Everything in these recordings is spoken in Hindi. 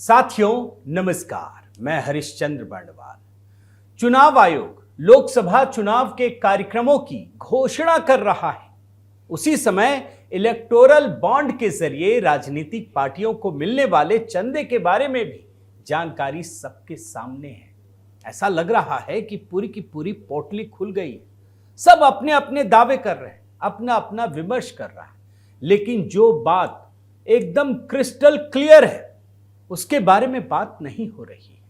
साथियों नमस्कार, मैं हरिश्चंद्र बर्णवाल। चुनाव आयोग लोकसभा चुनाव के कार्यक्रमों की घोषणा कर रहा है। उसी समय इलेक्टोरल बॉन्ड के जरिए राजनीतिक पार्टियों को मिलने वाले चंदे के बारे में भी जानकारी सबके सामने है। ऐसा लग रहा है कि पूरी की पूरी पोटली खुल गई है। सब अपने अपने दावे कर रहे हैं, अपना अपना विमर्श कर रहा है, लेकिन जो बात एकदम क्रिस्टल क्लियर है उसके बारे में बात नहीं हो रही है।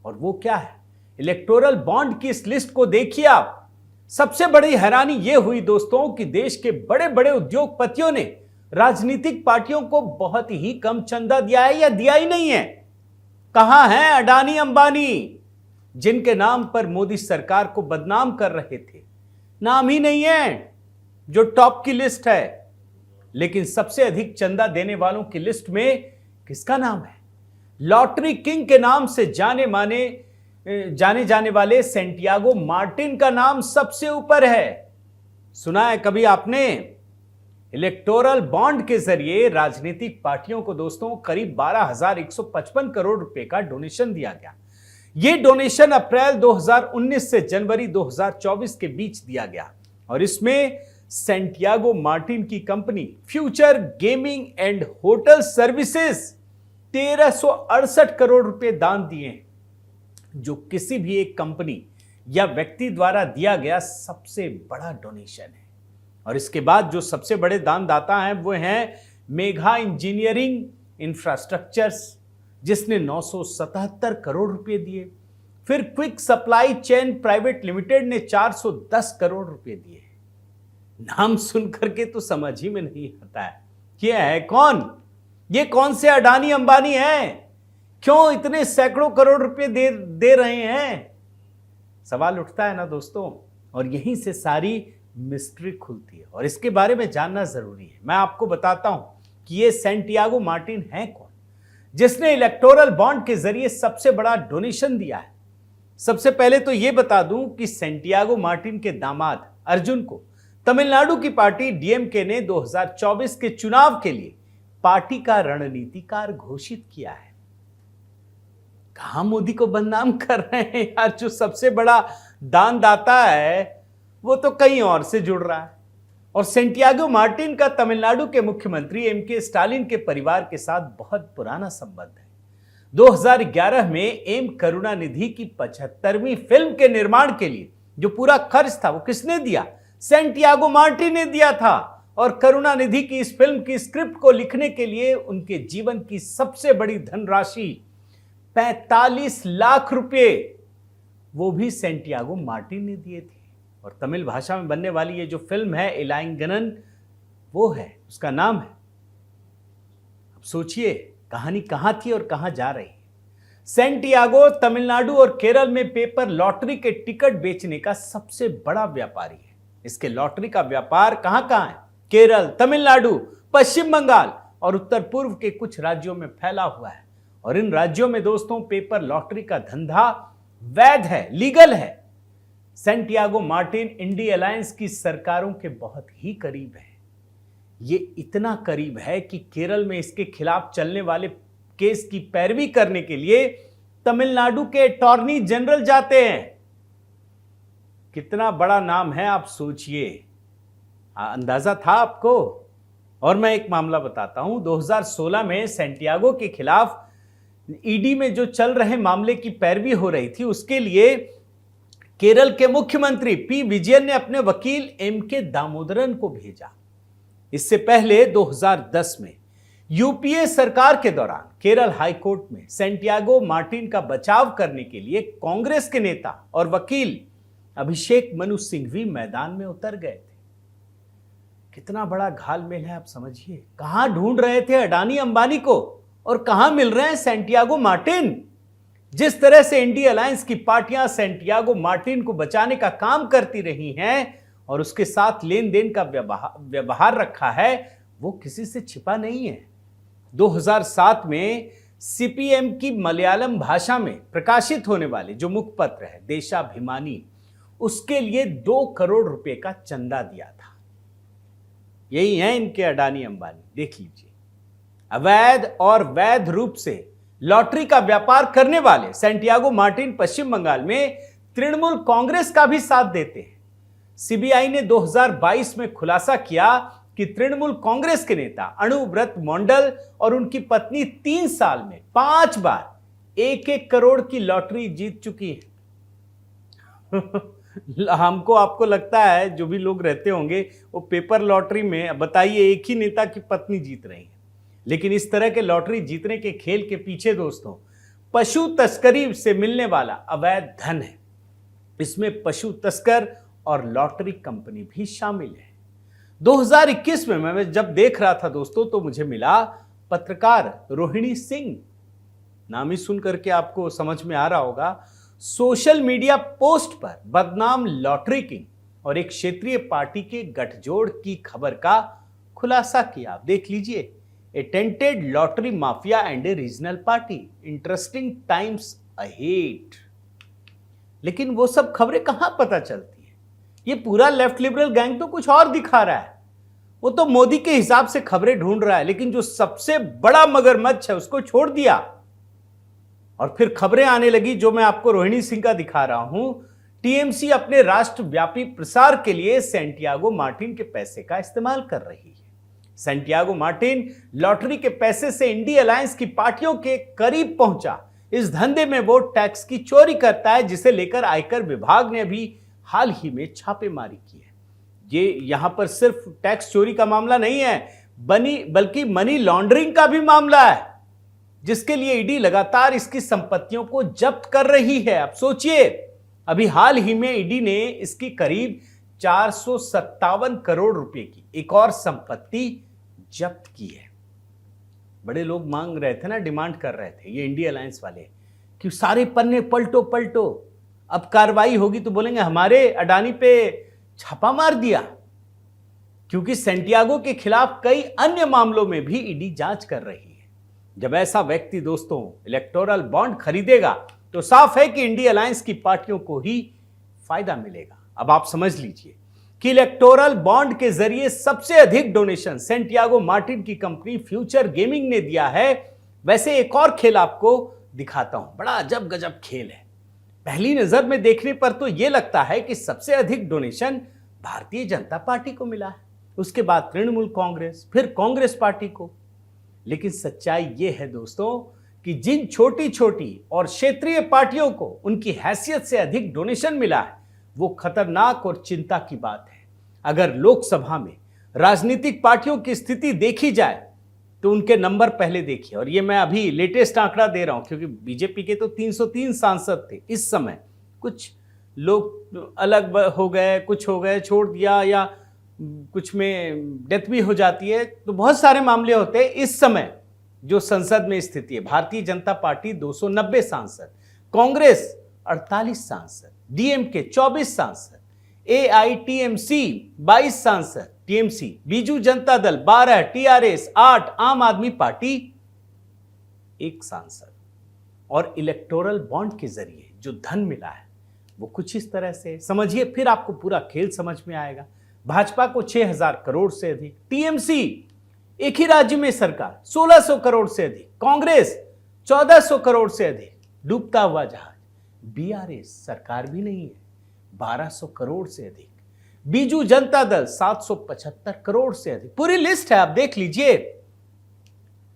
और वो क्या है? इलेक्टोरल बॉन्ड की इस लिस्ट को देखिए आप। सबसे बड़ी हैरानी यह हुई दोस्तों कि देश के बड़े बड़े उद्योगपतियों ने राजनीतिक पार्टियों को बहुत ही कम चंदा दिया है या दिया ही नहीं है। कहां हैं अडानी अंबानी, जिनके नाम पर मोदी सरकार को बदनाम कर रहे थे? नाम ही नहीं है, जो टॉप की लिस्ट है। लेकिन सबसे अधिक चंदा देने वालों की लिस्ट में किसका नाम है? लॉटरी किंग के नाम से जाने जाने वाले सैंटियागो मार्टिन का नाम सबसे ऊपर है। सुना है कभी आपने? इलेक्टोरल बॉन्ड के जरिए राजनीतिक पार्टियों को दोस्तों करीब 12,155 करोड़ रुपए का डोनेशन दिया गया। यह डोनेशन अप्रैल 2019 से जनवरी 2024 के बीच दिया गया और इसमें सैंटियागो मार्टिन की company future gaming and hotel services 1368 crore रुपए दान दिए हैं, जो किसी भी एक कंपनी या व्यक्ति द्वारा दिया गया सबसे बड़ा डोनेशन है। और इसके बाद जो सबसे बड़े दानदाता हैं वो हैं मेघा इंजीनियरिंग इंफ्रास्ट्रक्चर्स, जिसने 977 करोड़ रुपए दिए। फिर quick supply chain private limited ने 410 करोड़ रुपए दिए। नाम सुनकर के तो समझ ही में नहीं आता है कि है कौन? ये कौन से अडानी अंबानी हैं? क्यों इतने सैकड़ों करोड़ रुपए दे रहे हैं? सवाल उठता है ना दोस्तों, और यहीं से सारी मिस्ट्री खुलती है और इसके बारे में जानना जरूरी है। मैं आपको बताता हूं कि ये सैंटियागो मार्टिन है कौन, जिसने इलेक्टोरल बॉन्ड के जरिए सबसे बड़ा डोनेशन दिया है। सबसे पहले तो यह बता दूं कि सैंटियागो मार्टिन के दामाद अर्जुन को तमिलनाडु की पार्टी डीएमके ने 2024 के चुनाव के लिए पार्टी का रणनीतिकार घोषित किया है। कहां मोदी को बदनाम कर रहे हैं यार? जो सबसे बड़ा दानदाता है वो तो कहीं और से जुड़ रहा है। और सैंटियागो मार्टिन का तमिलनाडु के मुख्यमंत्री एमके स्टालिन के परिवार के साथ बहुत पुराना संबंध है। 2011 में एम करुणानिधि की 75वीं फिल्म के निर्माण के लिए जो पूरा खर्च था वो किसने दिया? सैंटियागो मार्टिन ने दिया था। और करुणानिधि की इस फिल्म की स्क्रिप्ट को लिखने के लिए उनके जीवन की सबसे बड़ी धनराशि 45 लाख रुपए वो भी सैंटियागो मार्टिन ने दिए थे। और तमिल भाषा में बनने वाली ये जो फिल्म है इलाइंगनन, वो है, उसका नाम है। अब सोचिए कहानी कहां थी और कहां जा रही है। सैंटियागो तमिलनाडु और केरल में पेपर लॉटरी के टिकट बेचने का सबसे बड़ा व्यापारी है। इसके लॉटरी का व्यापार कहां कहां है? केरल, तमिलनाडु, पश्चिम बंगाल और उत्तर पूर्व के कुछ राज्यों में फैला हुआ है। और इन राज्यों में दोस्तों पेपर लॉटरी का धंधा वैध है, लीगल है। सैंटियागो मार्टिन इंडी अलायंस की सरकारों के बहुत ही करीब है। ये इतना करीब है कि केरल में इसके खिलाफ चलने वाले केस की पैरवी करने के लिए तमिलनाडु के अटॉर्नी जनरल जाते हैं। कितना बड़ा नाम है आप सोचिए। अंदाजा था आपको? और मैं एक मामला बताता हूं। 2016 में सैंटियागो के खिलाफ ईडी में जो चल रहे मामले की पैरवी हो रही थी, उसके लिए केरल के मुख्यमंत्री पी विजयन ने अपने वकील एम के दामोदरन को भेजा। इससे पहले 2010 में यूपीए सरकार के दौरान केरल हाईकोर्ट में सैंटियागो मार्टिन का बचाव करने के लिए कांग्रेस के नेता और वकील अभिषेक मनु सिंघवी मैदान में उतर गए थे। कितना बड़ा घालमेल है आप समझिए। कहां ढूंढ रहे थे अडानी अंबानी को और कहां मिल रहे हैं सैंटियागो मार्टिन? जिस तरह से इंडी अलायंस की पार्टियां सैंटियागो मार्टिन को बचाने का काम करती रही हैं और उसके साथ लेन देन का व्यवहार रखा है, वो किसी से छिपा नहीं है। 2007 में सीपीएम की मलयालम भाषा में प्रकाशित होने वाले जो मुखपत्र है देशाभिमानी, उसके लिए 2 करोड़ रुपए का चंदा दिया था। यही है इनके अडानी अंबानी। देख लीजिए, अवैध और वैध रूप से लॉटरी का व्यापार करने वाले सैंटियागो मार्टिन पश्चिम बंगाल में तृणमूल कांग्रेस का भी साथ देते हैं। सीबीआई ने 2022 में खुलासा किया कि तृणमूल कांग्रेस के नेता अणुव्रत मंडल और उनकी पत्नी 3 साल में 5 बार 1-1 करोड़ की लॉटरी जीत चुकी है। हमको आपको लगता है जो भी लोग रहते होंगे वो पेपर लॉटरी में बताइए एक ही नेता की पत्नी जीत रही है, लेकिन इस तरह के लॉटरी जीतने के खेल के पीछे दोस्तों पशु तस्करी से मिलने वाला अवैध धन है। इसमें पशु तस्कर और लॉटरी कंपनी भी शामिल है। 2021 में मैं जब देख रहा था दोस्तों तो मुझे मिला पत्रकार रोहिणी सिंह, नाम ही सुन करके आपको समझ में आ रहा होगा, सोशल मीडिया पोस्ट पर बदनाम लॉटरी किंग और एक क्षेत्रीय पार्टी के गठजोड़ की खबर का खुलासा किया। आप देख लीजिए, a tainted lottery mafia and a regional party, interesting times ahead. लेकिन वो सब खबरें कहां पता चलती है? ये पूरा लेफ्ट लिबरल गैंग तो कुछ और दिखा रहा है। वो तो मोदी के हिसाब से खबरें ढूंढ रहा है, लेकिन जो सबसे बड़ा मगरमच्छ है उसको छोड़ दिया और फिर खबरें आने लगी जो मैं आपको रोहिणी सिंह का दिखा रहा हूं। टीएमसी अपने राष्ट्रव्यापी प्रसार के लिए सैंटियागो मार्टिन के पैसे का इस्तेमाल कर रही है। सैंटियागो मार्टिन लॉटरी के पैसे से इंडी अलायंस की पार्टियों के करीब पहुंचा। इस धंधे में वो टैक्स की चोरी करता है, जिसे लेकर आयकर विभाग ने भी हाल ही में छापेमारी की है। ये यहां पर सिर्फ टैक्स चोरी का मामला नहीं है, बल्कि मनी लॉन्ड्रिंग का भी मामला है, जिसके लिए ईडी लगातार इसकी संपत्तियों को जब्त कर रही है। अब सोचिए, अभी हाल ही में ईडी ने इसकी करीब 457 करोड़ रुपए की एक और संपत्ति जब्त की है। बड़े लोग मांग रहे थे ना, डिमांड कर रहे थे ये इंडी अलायंस वाले कि सारे पन्ने पलटो, अब कार्रवाई होगी तो बोलेंगे हमारे अडानी पे छापा मार दिया, क्योंकि सैंटियागो के खिलाफ कई अन्य मामलों में भी ईडी जांच कर रही है। जब ऐसा व्यक्ति दोस्तों इलेक्टोरल बॉन्ड खरीदेगा तो साफ है कि इंडी अलायंस की पार्टियों को ही फायदा मिलेगा। अब आप समझ लीजिए कि इलेक्टोरल बॉन्ड के जरिए सबसे अधिक डोनेशन सैंटियागो मार्टिन की कंपनी फ्यूचर गेमिंग ने दिया है। वैसे एक और खेल आपको दिखाता हूं, बड़ा अजब गजब खेल है। पहली नजर में देखने पर तो यह लगता है कि सबसे अधिक डोनेशन भारतीय जनता पार्टी को मिला है, उसके बाद तृणमूल कांग्रेस, फिर कांग्रेस पार्टी को। लेकिन सच्चाई यह है दोस्तों कि जिन छोटी छोटी और क्षेत्रीय पार्टियों को उनकी हैसियत से अधिक डोनेशन मिला है, वो खतरनाक और चिंता की बात है। अगर लोकसभा में राजनीतिक पार्टियों की स्थिति देखी जाए तो उनके नंबर पहले देखिए, और ये मैं अभी लेटेस्ट आंकड़ा दे रहा हूं क्योंकि बीजेपी के तो 303 सांसद थे इस समय। कुछ लोग अलग हो गए, कुछ हो गए, छोड़ दिया, या कुछ में डेथ भी हो जाती है, तो बहुत सारे मामले होते हैं। इस समय जो संसद में स्थिति है, भारतीय जनता पार्टी 290 सांसद, कांग्रेस 48 सांसद, डीएमके 24 सांसद, एआईटीएमसी 22 सांसद, टीएमसी, बीजू जनता दल 12, टीआरएस 8, आम आदमी पार्टी 1 सांसद। और इलेक्टोरल बॉन्ड के जरिए जो धन मिला है वो कुछ इस तरह से समझिए, फिर आपको पूरा खेल समझ में आएगा। भाजपा को 6000 करोड़ से अधिक, टीएमसी एक ही राज्य में सरकार 1600 करोड़ से अधिक, कांग्रेस 1400 करोड़ से अधिक, डूबता हुआ जहाज बीआरएस सरकार भी नहीं है 1200 करोड़ से अधिक, बीजू जनता दल 775 करोड़ से अधिक। पूरी लिस्ट है, आप देख लीजिए।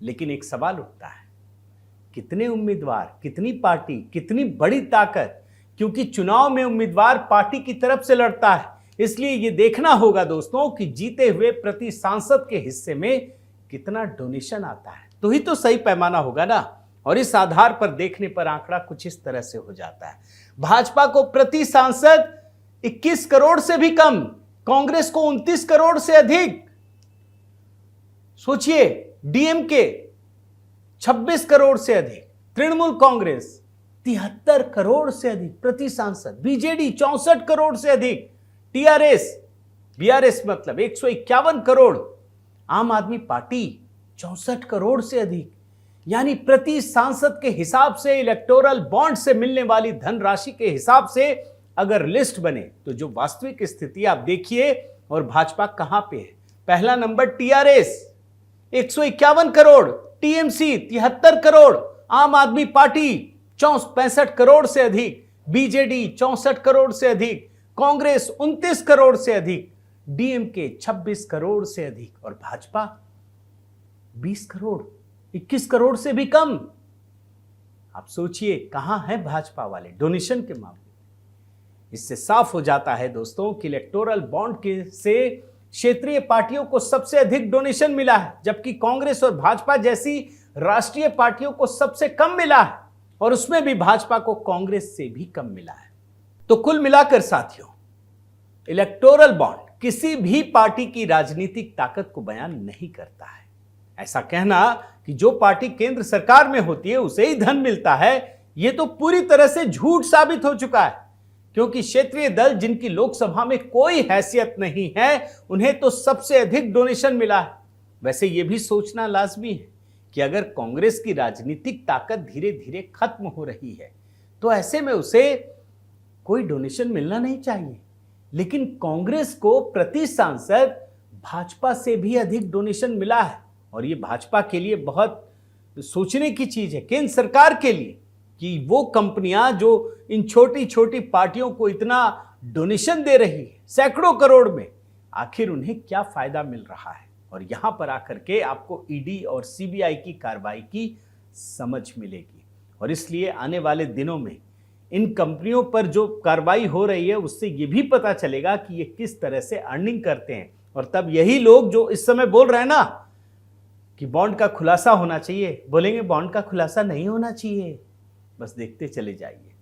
लेकिन एक सवाल उठता है, कितने उम्मीदवार, कितनी पार्टी, कितनी बड़ी ताकत? क्योंकि चुनाव में उम्मीदवार पार्टी की तरफ से लड़ता है, इसलिए यह देखना होगा दोस्तों कि जीते हुए प्रति सांसद के हिस्से में कितना डोनेशन आता है, तो ही तो सही पैमाना होगा ना। और इस आधार पर देखने पर आंकड़ा कुछ इस तरह से हो जाता है। भाजपा को प्रति सांसद 21 करोड़ से भी कम, कांग्रेस को 29 करोड़ से अधिक। सोचिए, डीएमके 26 करोड़ से अधिक, तृणमूल कांग्रेस 73 करोड़ से अधिक प्रति सांसद, बीजेडी 64 करोड़ से अधिक, टीआरएस बीआरएस मतलब 151 करोड़, आम आदमी पार्टी 64 करोड़ से अधिक। यानी प्रति सांसद के हिसाब से, इलेक्टोरल बॉन्ड से मिलने वाली धनराशि के हिसाब से अगर लिस्ट बने तो जो वास्तविक स्थिति आप देखिए। और भाजपा कहां पे है? पहला number TRS 151 crore, TMC 73 crore, आम आदमी पार्टी 65 करोड़ से अधिक, बीजेडी 64 करोड़ से अधिक, कांग्रेस 29 करोड़ से अधिक, डीएमके 26 करोड़ से अधिक और भाजपा 20 करोड़, 21 करोड़ से भी कम। आप सोचिए कहां है भाजपा वाले डोनेशन के मामले में। इससे साफ हो जाता है दोस्तों कि इलेक्टोरल बॉन्ड के से क्षेत्रीय पार्टियों को सबसे अधिक डोनेशन मिला है, जबकि कांग्रेस और भाजपा जैसी राष्ट्रीय पार्टियों को सबसे कम मिला है, और उसमें भी भाजपा को कांग्रेस से भी कम मिला है। तो कुल मिलाकर साथियों, इलेक्टोरल बॉन्ड किसी भी पार्टी की राजनीतिक ताकत को बयान नहीं करता है। ऐसा कहना कि जो पार्टी केंद्र सरकार में होती है उसे ही धन मिलता है, यह तो पूरी तरह से झूठ साबित हो चुका है, क्योंकि क्षेत्रीय दल जिनकी लोकसभा में कोई हैसियत नहीं है, उन्हें तो सबसे अधिक डोनेशन मिला है। वैसे यह भी सोचना लाजमी है कि अगर कांग्रेस की राजनीतिक ताकत धीरे धीरे खत्म हो रही है तो ऐसे में उसे कोई डोनेशन मिलना नहीं चाहिए, लेकिन कांग्रेस को प्रति सांसद भाजपा से भी अधिक डोनेशन मिला है। और ये भाजपा के लिए बहुत सोचने की चीज है, केंद्र सरकार के लिए, कि वो कंपनियां जो इन छोटी छोटी पार्टियों को इतना डोनेशन दे रही है सैकड़ों करोड़ में, आखिर उन्हें क्या फायदा मिल रहा है। और यहां पर आकर के आपको ईडी और सीबीआई की कार्रवाई की समझ मिलेगी। और इसलिए आने वाले दिनों में इन कंपनियों पर जो कार्रवाई हो रही है उससे ये भी पता चलेगा कि ये किस तरह से अर्निंग करते हैं। और तब यही लोग जो इस समय बोल रहे हैं ना कि बॉन्ड का खुलासा होना चाहिए, बोलेंगे बॉन्ड का खुलासा नहीं होना चाहिए। बस देखते चले जाइए।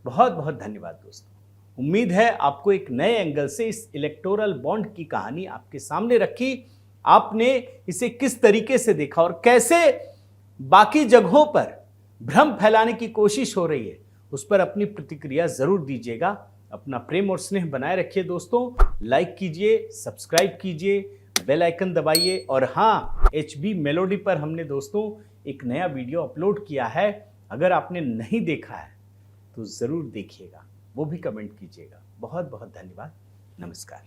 बहुत बहुत धन्यवाद दोस्तों। उम्मीद है आपको एक नए एंगल से इस इलेक्टोरल बॉन्ड की कहानी आपके सामने रखी। आपने इसे किस तरीके से देखा और कैसे बाकी जगहों पर भ्रम फैलाने की कोशिश हो रही है, उस पर अपनी प्रतिक्रिया जरूर दीजिएगा। अपना प्रेम और स्नेह बनाए रखिए दोस्तों। लाइक कीजिए, सब्सक्राइब कीजिए, बेल आइकन दबाइए। और हाँ, HB मेलोडी पर हमने दोस्तों एक नया वीडियो अपलोड किया है, अगर आपने नहीं देखा है तो ज़रूर देखिएगा, वो भी कमेंट कीजिएगा। बहुत बहुत धन्यवाद। नमस्कार।